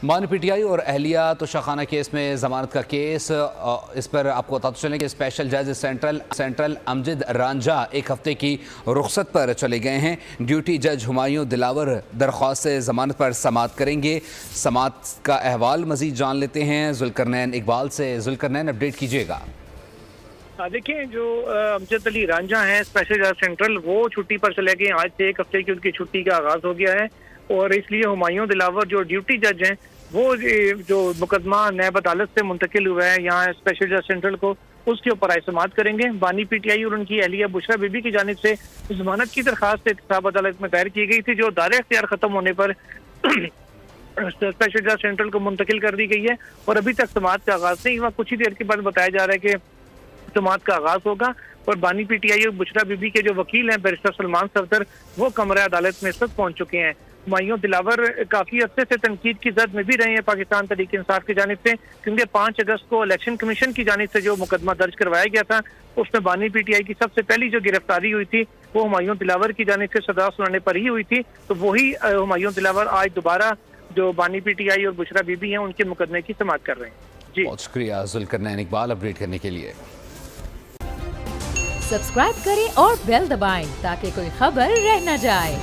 مان P T I اور اہلیہ توشہ کیس میں ضمانت کا کیس، اس پر آپ کو بتاتے چلیں کہ اسپیشل جج سینٹرل امجد رانجھا ایک ہفتے کی رخصت پر چلے گئے ہیں۔ ڈیوٹی جج ہمایوں دلاور درخواست ضمانت پر سماعت کریں گے۔ سماعت کا احوال مزید جان لیتے ہیں ذوالقرنین اقبال سے۔ ذوالقرنین، اپڈیٹ کیجیے گا۔ دیکھیں، جو امجد علی رانجھا ہیں اسپیشل جج سینٹرل، وہ چھٹی پر چلے گئے۔ آج سے ایک ہفتے کی ان کی چھٹی کا آغاز ہو گیا ہے، اور اس لیے ہمایوں دلاور جو ڈیوٹی جج ہیں وہ جو مقدمہ نیب عدالت سے منتقل ہوا ہے یہاں اسپیشل جج سینٹرل کو، اس کے اوپر سماعت کریں گے۔ بانی پی ٹی آئی اور ان کی اہلیہ بشرا بی بی کی جانب سے ضمانت کی درخواست احتساب عدالت میں دائر کی گئی تھی، جو دار اختیار ختم ہونے پر اسپیشل جج سینٹرل کو منتقل کر دی گئی ہے، اور ابھی تک سماعت کا آغاز نہیں ہوا۔ کچھ ہی دیر کے بعد بتایا جا رہا ہے کہ سماعت کا آغاز ہوگا، اور بانی پی ٹی آئی اور بشرا بی بی کے جو وکیل ہیں بیرسٹر سلمان صفدر، وہ کمرہ عدالت میں اس وقت پہنچ چکے ہیں۔ ہمایوں دلاور کافی عرصے سے تنقید کی زد میں بھی رہے ہیں پاکستان تحریک انصاف کی جانب سے، کیونکہ 5 اگست کو الیکشن کمیشن کی جانب سے جو مقدمہ درج کروایا گیا تھا، اس میں بانی پی ٹی آئی کی سب سے پہلی جو گرفتاری ہوئی تھی وہ ہمایوں دلاور کی جانب سے سزا سنانے پر ہی ہوئی تھی۔ تو وہی ہمایوں دلاور آج دوبارہ جو بانی پی ٹی آئی اور بشرا بی بی ہیں ان کے مقدمے کی سماعت کر رہے ہیں۔ جی بہت شکریہ ذوالقرنین اقبال اپڈیٹ کرنے کے لیے۔ سبسکرائب کریں اور بیل دبائیں تاکہ کوئی خبر رہ نہ جائے۔